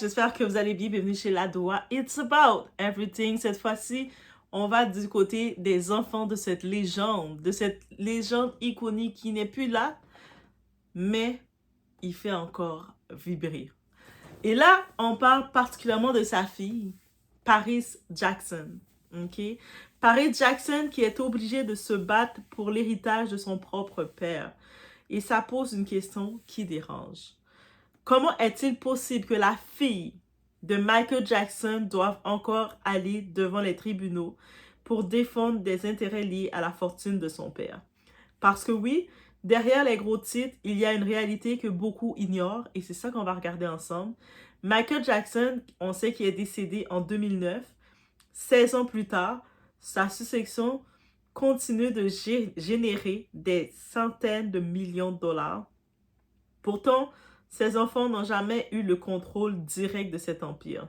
J'espère que vous allez bien. Bienvenue chez Ladoa. It's about everything. Cette fois-ci, on va du côté des enfants de cette légende iconique qui n'est plus là, mais il fait encore vibrer. Et là, on parle particulièrement de sa fille, Paris Jackson. Okay? Paris Jackson qui est obligée de se battre pour l'héritage de son propre père. Et ça pose une question qui dérange. Comment est-il possible que la fille de Michael Jackson doive encore aller devant les tribunaux pour défendre des intérêts liés à la fortune de son père? Parce que oui, derrière les gros titres, il y a une réalité que beaucoup ignorent et c'est ça qu'on va regarder ensemble. Michael Jackson, on sait qu'il est décédé en 2009. 16 ans plus tard, sa succession continue de générer des centaines de millions de dollars. Pourtant, ses enfants n'ont jamais eu le contrôle direct de cet empire.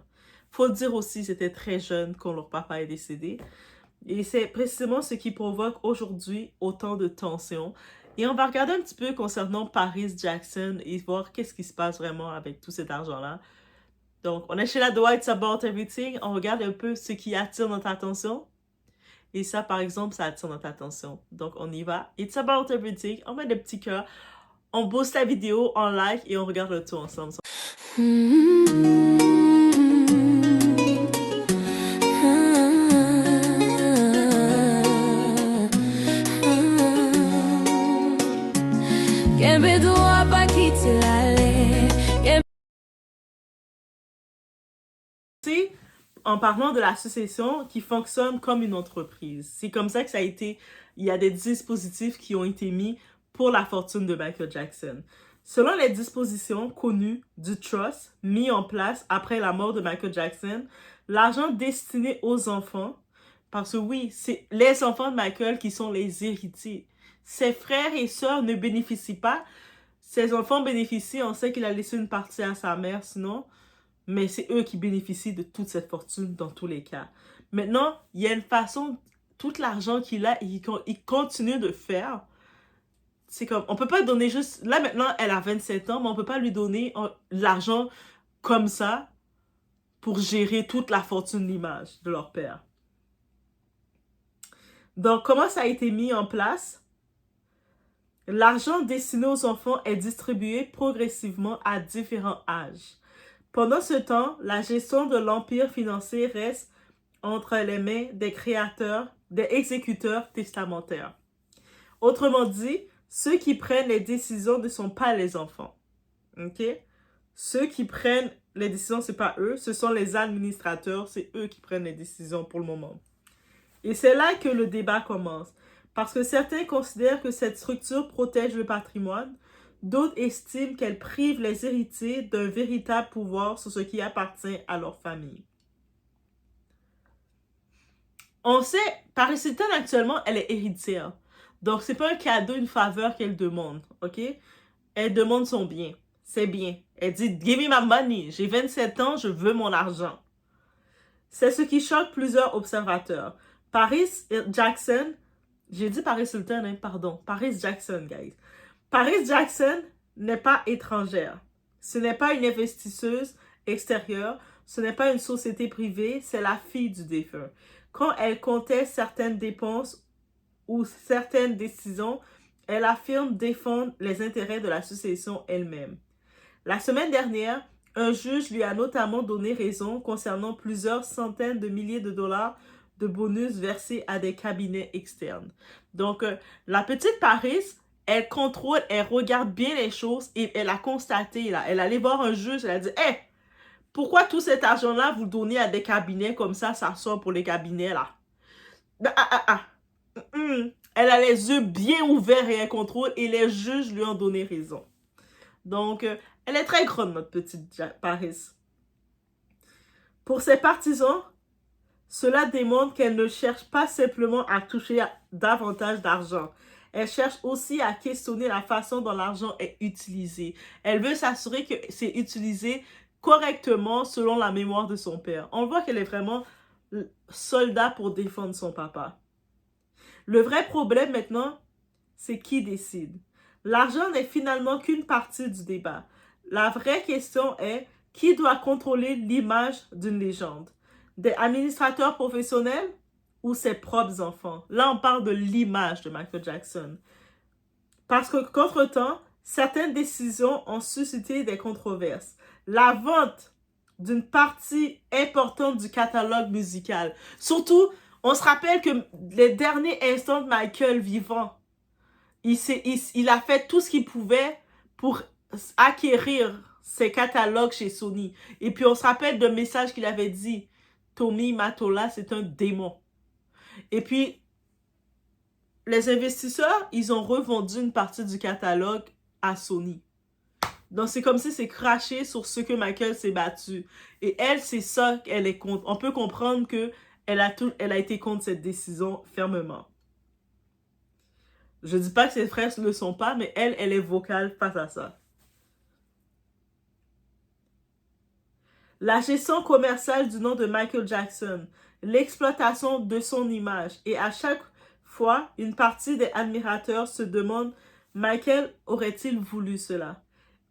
Faut le dire aussi, c'était très jeune quand leur papa est décédé. Et c'est précisément ce qui provoque aujourd'hui autant de tensions. Et on va regarder un petit peu concernant Paris Jackson et voir qu'est-ce qui se passe vraiment avec tout cet argent-là. Donc, on est chez Ladoa, It's About Everything. On regarde un peu ce qui attire notre attention. Et ça, par exemple, ça attire notre attention. Donc, on y va. It's About Everything. On met des petits cœurs. On booste la vidéo, on like et on regarde le tout ensemble. En parlant de la succession qui fonctionne comme une entreprise. C'est comme ça que ça a été, il y a des dispositifs qui ont été mis pour la fortune de Michael Jackson. Selon les dispositions connues du trust mis en place après la mort de Michael Jackson, l'argent destiné aux enfants, parce que oui, c'est les enfants de Michael qui sont les héritiers. Ses frères et sœurs ne bénéficient pas. Ses enfants bénéficient, on sait qu'il a laissé une partie à sa mère, sinon... Mais c'est eux qui bénéficient de toute cette fortune dans tous les cas. Maintenant, il y a une façon, tout l'argent qu'il a, il continue de faire. C'est comme, on peut pas donner juste... Là, maintenant, elle a 27 ans, mais on peut pas lui donner l'argent comme ça pour gérer toute la fortune d'image de leur père. Donc, comment ça a été mis en place? L'argent destiné aux enfants est distribué progressivement à différents âges. Pendant ce temps, la gestion de l'empire financier reste entre les mains des créateurs, des exécuteurs testamentaires. Autrement dit, ceux qui prennent les décisions ne sont pas les enfants. Ok? Ceux qui prennent les décisions, ce n'est pas eux, ce sont les administrateurs, c'est eux qui prennent les décisions pour le moment. Et c'est là que le débat commence. Parce que certains considèrent que cette structure protège le patrimoine, d'autres estiment qu'elle prive les héritiers d'un véritable pouvoir sur ce qui appartient à leur famille. On sait, Paris Hilton actuellement, elle est héritière. Donc, c'est pas un cadeau, une faveur qu'elle demande, ok? Elle demande son bien. C'est bien. Elle dit, give me my money. J'ai 27 ans, je veux mon argent. C'est ce qui choque plusieurs observateurs. Paris Jackson, j'ai dit Paris Hilton, hein, pardon. Paris Jackson, guys. Paris Jackson n'est pas étrangère. Ce n'est pas une investisseuse extérieure. Ce n'est pas une société privée. C'est la fille du défunt. Quand elle conteste certaines dépenses ou certaines décisions, elle affirme défendre les intérêts de la succession elle-même. La semaine dernière, un juge lui a notamment donné raison concernant plusieurs centaines de milliers de dollars de bonus versés à des cabinets externes. Donc, la petite Paris, elle contrôle, elle regarde bien les choses et elle a constaté, là, elle allait voir un juge, elle a dit « Hey, pourquoi tout cet argent-là, vous le donnez à des cabinets comme ça sort pour les cabinets, là? » Elle a les yeux bien ouverts et elle contrôle et les juges lui ont donné raison. Donc, elle est très grande, notre petite Paris. Pour ses partisans, cela démontre qu'elle ne cherche pas simplement à toucher davantage d'argent. Elle cherche aussi à questionner la façon dont l'argent est utilisé. Elle veut s'assurer que c'est utilisé correctement selon la mémoire de son père. On voit qu'elle est vraiment soldat pour défendre son papa. Le vrai problème maintenant, c'est qui décide. L'argent n'est finalement qu'une partie du débat. La vraie question est Qui doit contrôler l'image d'une légende? Des administrateurs professionnels ou ses propres enfants? Là, on parle de l'image de Michael Jackson. Parce que, qu'entre-temps, certaines décisions ont suscité des controverses. La vente d'une partie importante du catalogue musical. Surtout, on se rappelle que les derniers instants de Michael vivant, il a fait tout ce qu'il pouvait pour acquérir ses catalogues chez Sony. Et puis, on se rappelle d'un message qu'il avait dit, Tommy Mottola, c'est un démon. Et puis, les investisseurs, ils ont revendu une partie du catalogue à Sony. Donc, c'est comme si c'est craché sur ce que Michael s'est battu. Et elle, c'est ça qu'elle est contre. On peut comprendre qu'elle a été contre cette décision fermement. Je ne dis pas que ses frères ne le sont pas, mais elle est vocale face à ça. La gestion commerciale du nom de Michael Jackson, l'exploitation de son image. Et à chaque fois, une partie des admirateurs se demande, Michael aurait-il voulu cela?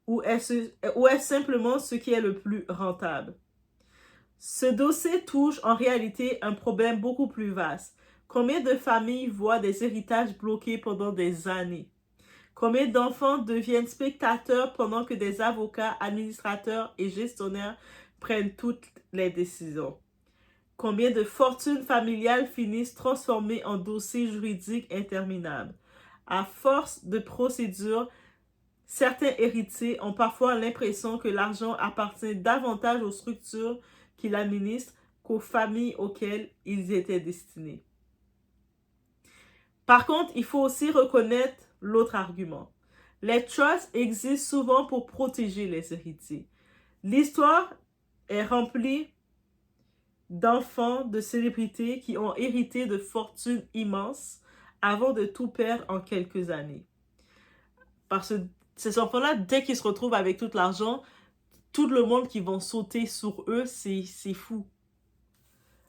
Ou est-ce simplement ce qui est le plus rentable? Ce dossier touche en réalité un problème beaucoup plus vaste. Combien de familles voient des héritages bloqués pendant des années? Combien d'enfants deviennent spectateurs pendant que des avocats, administrateurs et gestionnaires prennent toutes les décisions? Combien de fortunes familiales finissent transformées en dossiers juridiques interminables? À force de procédures, certains héritiers ont parfois l'impression que l'argent appartient davantage aux structures qu'ils administrent qu'aux familles auxquelles ils étaient destinés. Par contre, il faut aussi reconnaître l'autre argument. Les trusts existent souvent pour protéger les héritiers. L'histoire est remplie d'enfants, de célébrités qui ont hérité de fortunes immenses avant de tout perdre en quelques années. Parce que ces enfants-là, dès qu'ils se retrouvent avec tout l'argent, tout le monde qui va sauter sur eux, c'est fou.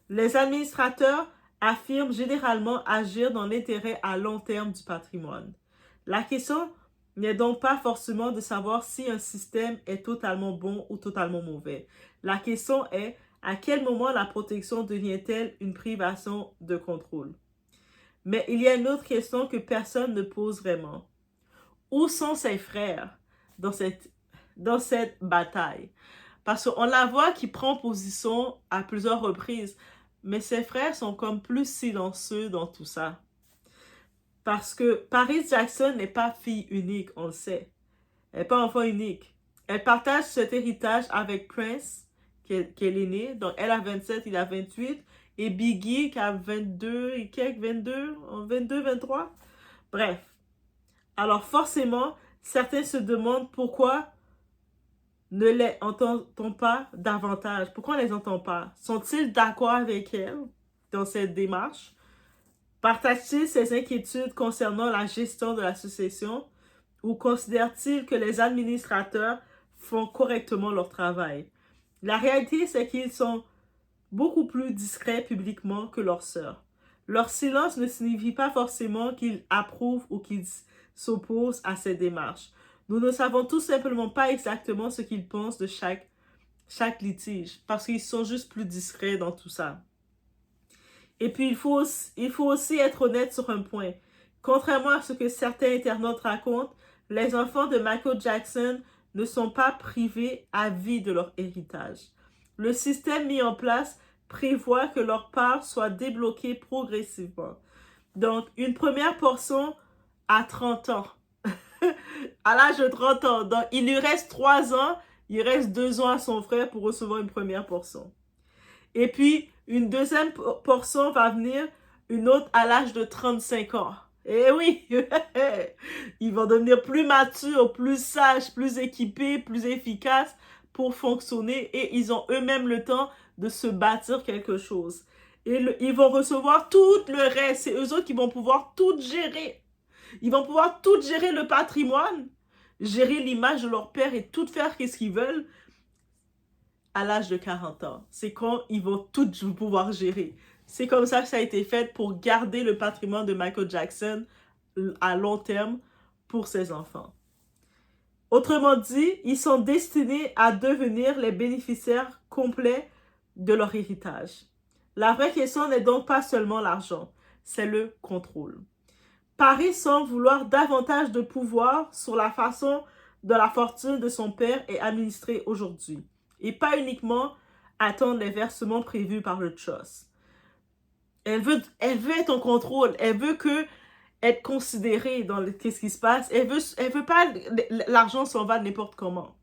Les administrateurs affirment généralement agir dans l'intérêt à long terme du patrimoine. La question n'est donc pas forcément de savoir si un système est totalement bon ou totalement mauvais. La question est à quel moment la protection devient-elle une privation de contrôle? Mais il y a une autre question que personne ne pose vraiment. Où sont ses frères dans cette bataille? Parce qu'on la voit qui prend position à plusieurs reprises, mais ses frères sont comme plus silencieux dans tout ça. Parce que Paris Jackson n'est pas fille unique, on le sait. Elle n'est pas enfant unique. Elle partage cet héritage avec Prince, qui est l'aîné. Donc, elle a 27, il a 28. Et Biggie, qui a 22 et quelques, 22, 23. Bref. Alors, forcément, certains se demandent pourquoi ne les entend-on pas davantage? Pourquoi on ne les entend pas? Sont-ils d'accord avec elle dans cette démarche? Partagent-ils ses inquiétudes concernant la gestion de la succession ou considèrent-ils que les administrateurs font correctement leur travail? La réalité, c'est qu'ils sont beaucoup plus discrets publiquement que leurs sœurs. Leur silence ne signifie pas forcément qu'ils approuvent ou qu'ils s'opposent à cette démarche. Nous ne savons tout simplement pas exactement ce qu'ils pensent de chaque litige, parce qu'ils sont juste plus discrets dans tout ça. Et puis, il faut aussi être honnête sur un point. Contrairement à ce que certains internautes racontent, les enfants de Michael Jackson ne sont pas privés à vie de leur héritage. Le système mis en place prévoit que leur part soit débloquée progressivement. Donc, une première portion à 30 ans. À l'âge de 30 ans. Donc, il lui reste 3 ans, il reste 2 ans à son frère pour recevoir une première portion. Et puis, une deuxième portion va venir, une autre à l'âge de 35 ans. Eh oui, ils vont devenir plus matures, plus sages, plus équipés, plus efficaces pour fonctionner et ils ont eux-mêmes le temps de se bâtir quelque chose. Et ils vont recevoir tout le reste. C'est eux autres qui vont pouvoir tout gérer. Ils vont pouvoir tout gérer le patrimoine, gérer l'image de leur père et tout faire ce qu'ils veulent à l'âge de 40 ans. C'est quand ils vont tout pouvoir gérer. C'est comme ça que ça a été fait pour garder le patrimoine de Michael Jackson à long terme pour ses enfants. Autrement dit, ils sont destinés à devenir les bénéficiaires complets de leur héritage. La vraie question n'est donc pas seulement l'argent, c'est le contrôle. Paris semble vouloir davantage de pouvoir sur la façon dont la fortune de son père est administrée aujourd'hui, et pas uniquement attendre les versements prévus par le trust. Elle veut être en contrôle, elle veut être considérée dans qu'est-ce qui se passe, elle veut pas l'argent s'en va n'importe comment.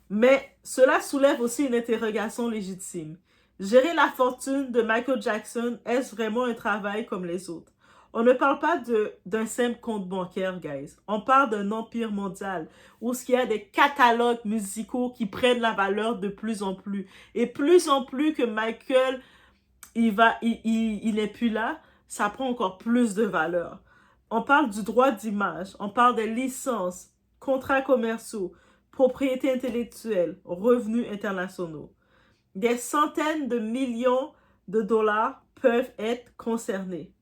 Mais cela soulève aussi une interrogation légitime. Gérer la fortune de Michael Jackson, est-ce vraiment un travail comme les autres? On ne parle pas d'un simple compte bancaire, guys. On parle d'un empire mondial où il y a des catalogues musicaux qui prennent la valeur de plus en plus. Et plus en plus que Michael, il n'est plus là, ça prend encore plus de valeur. On parle du droit d'image, on parle des licences, contrats commerciaux, propriété intellectuelle, revenus internationaux. Des centaines de millions de dollars peuvent être concernés.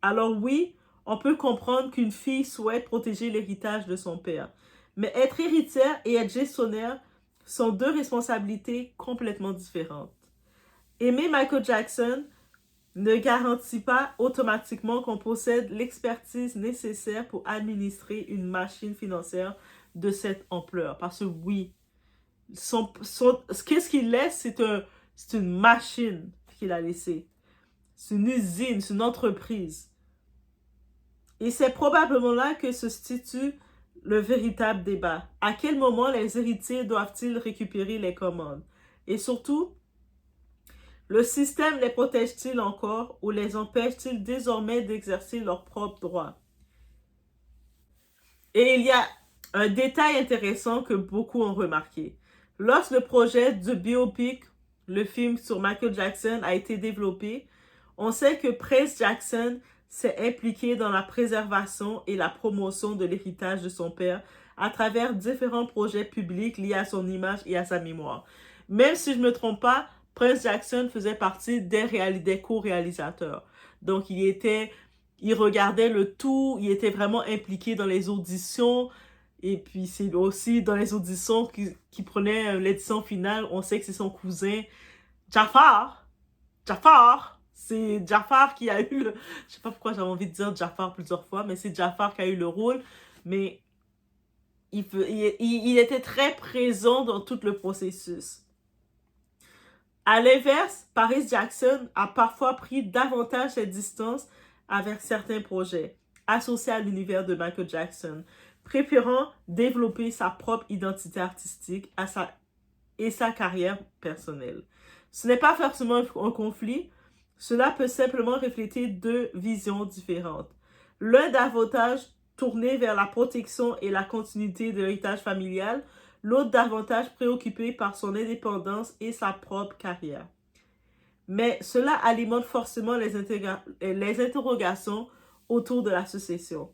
Alors oui, on peut comprendre qu'une fille souhaite protéger l'héritage de son père. Mais être héritière et être gestionnaire sont deux responsabilités complètement différentes. Aimer Michael Jackson ne garantit pas automatiquement qu'on possède l'expertise nécessaire pour administrer une machine financière de cette ampleur. Parce que oui, qu'est-ce qu'il laisse, c'est une machine qu'il a laissée. C'est une usine, c'est une entreprise. Et c'est probablement là que se situe le véritable débat. À quel moment les héritiers doivent-ils récupérer les commandes? Et surtout, le système les protège-t-il encore ou les empêche-t-il désormais d'exercer leurs propres droits? Et il y a un détail intéressant que beaucoup ont remarqué. Lorsque le projet du biopic, le film sur Michael Jackson, a été développé, on sait que Prince Jackson s'est impliqué dans la préservation et la promotion de l'héritage de son père à travers différents projets publics liés à son image et à sa mémoire. Même si je ne me trompe pas, Prince Jackson faisait partie des co-réalisateurs. Donc, il regardait le tout, il était vraiment impliqué dans les auditions. Et puis, c'est aussi dans les auditions qui prenait l'édition finale. On sait que c'est son cousin, Jafar. C'est Jafar qui a eu le... Je sais pas pourquoi j'avais envie de dire Jafar plusieurs fois, mais c'est Jafar qui a eu le rôle. Mais il était très présent dans tout le processus. À l'inverse, Paris Jackson a parfois pris davantage ses distances avec certains projets associés à l'univers de Michael Jackson, préférant développer sa propre identité artistique et sa carrière personnelle. Ce n'est pas forcément un conflit, cela peut simplement refléter deux visions différentes. L'un davantage tourné vers la protection et la continuité de l'héritage familial, l'autre davantage préoccupé par son indépendance et sa propre carrière. Mais cela alimente forcément les interrogations autour de la succession.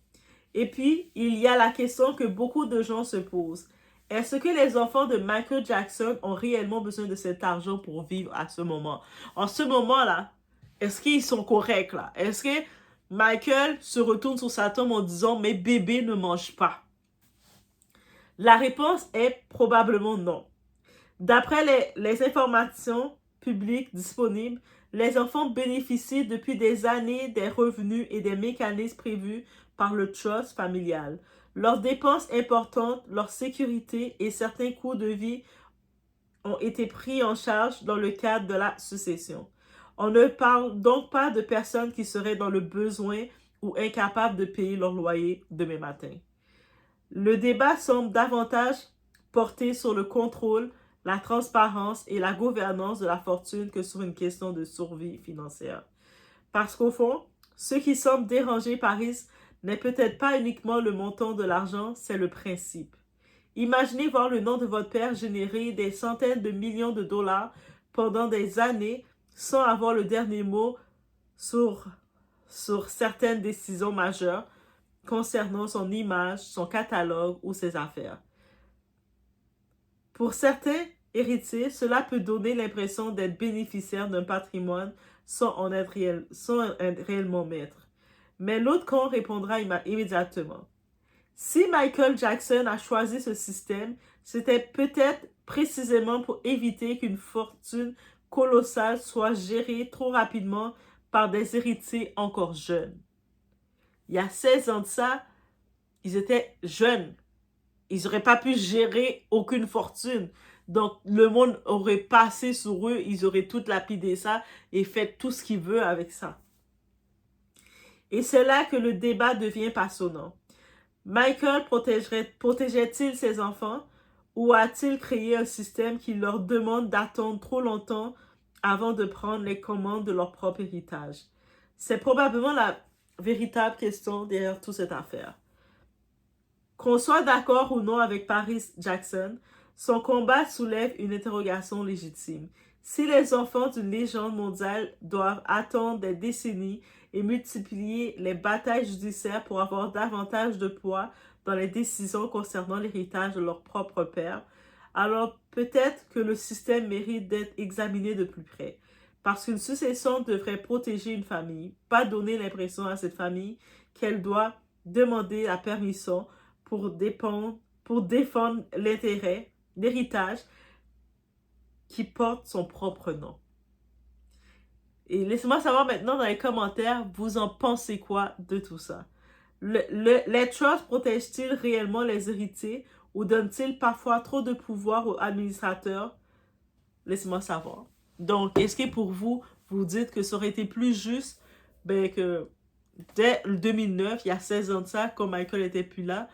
Et puis, il y a la question que beaucoup de gens se posent. Est-ce que les enfants de Michael Jackson ont réellement besoin de cet argent pour vivre à ce moment? En ce moment-là, est-ce qu'ils sont corrects là? Est-ce que Michael se retourne sur sa tombe en disant « Mes bébés ne mangent pas ». La réponse est probablement non. D'après les informations publiques disponibles, les enfants bénéficient depuis des années des revenus et des mécanismes prévus par le trust familial. Leurs dépenses importantes, leur sécurité et certains coûts de vie ont été pris en charge dans le cadre de la succession. On ne parle donc pas de personnes qui seraient dans le besoin ou incapables de payer leur loyer demain matin. Le débat semble davantage porter sur le contrôle, la transparence et la gouvernance de la fortune que sur une question de survie financière. Parce qu'au fond, ce qui semble déranger Paris n'est peut-être pas uniquement le montant de l'argent, c'est le principe. Imaginez voir le nom de votre père générer des centaines de millions de dollars pendant des années sans avoir le dernier mot sur certaines décisions majeures concernant son image, son catalogue ou ses affaires. Pour certains héritiers, cela peut donner l'impression d'être bénéficiaire d'un patrimoine sans en être réellement maître. Mais l'autre camp répondra immédiatement. Si Michael Jackson a choisi ce système, c'était peut-être précisément pour éviter qu'une fortune colossale soit gérée trop rapidement par des héritiers encore jeunes. Il y a 16 ans de ça, ils étaient jeunes. Ils n'auraient pas pu gérer aucune fortune. Donc, le monde aurait passé sur eux, ils auraient tout lapidé ça et fait tout ce qu'ils veulent avec ça. Et c'est là que le débat devient passionnant. Michael protégeait-il ses enfants ou a-t-il créé un système qui leur demande d'attendre trop longtemps avant de prendre les commandes de leur propre héritage? C'est probablement la véritable question derrière toute cette affaire. Qu'on soit d'accord ou non avec Paris Jackson, son combat soulève une interrogation légitime. Si les enfants d'une légende mondiale doivent attendre des décennies et multiplier les batailles judiciaires pour avoir davantage de poids dans les décisions concernant l'héritage de leur propre père, alors peut-être que le système mérite d'être examiné de plus près. Parce qu'une succession devrait protéger une famille, pas donner l'impression à cette famille qu'elle doit demander la permission pour défendre l'intérêt, l'héritage qui porte son propre nom. Et laissez-moi savoir maintenant dans les commentaires, vous en pensez quoi de tout ça? Les trusts protègent-ils réellement les héritiers ou donnent-ils parfois trop de pouvoir aux administrateurs? Laissez-moi savoir. Donc, est-ce que pour vous, vous dites que ça aurait été plus juste que dès le 2009, il y a 16 ans de ça, quand Michael n'était plus là,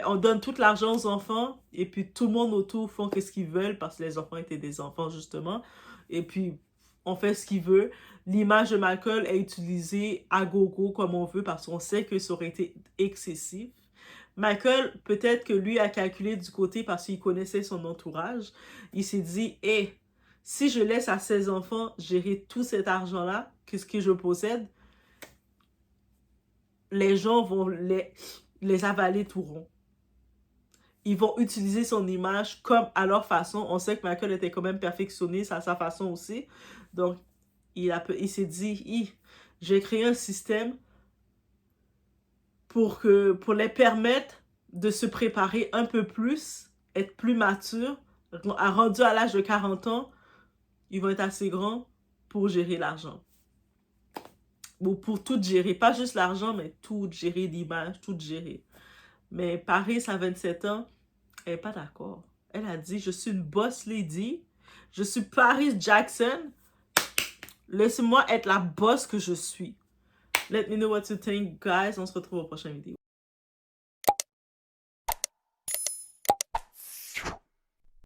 on donne tout l'argent aux enfants et puis tout le monde autour font ce qu'ils veulent parce que les enfants étaient des enfants justement. Et puis on fait ce qu'il veut. L'image de Michael est utilisée à gogo comme on veut parce qu'on sait que ça aurait été excessif. Michael, peut-être que lui a calculé du côté parce qu'il connaissait son entourage. Il s'est dit, hey, si je laisse à ces enfants gérer tout cet argent-là, qu'est-ce que je possède, les gens vont les avaler tout rond. Ils vont utiliser son image comme à leur façon. On sait que Michael était quand même perfectionniste à sa façon aussi. Donc, il s'est dit, je vais créer un système pour les permettre de se préparer un peu plus, être plus mature. Rendu à l'âge de 40 ans, ils vont être assez grands pour gérer l'argent. Ou pour tout gérer. Pas juste l'argent, mais tout gérer, l'image, tout gérer. Mais Paris, à 27 ans, elle n'est pas d'accord. Elle a dit, je suis une boss lady. Je suis Paris Jackson. Laissez-moi être la boss que je suis. Let me know what you think, guys. On se retrouve au prochain vidéo.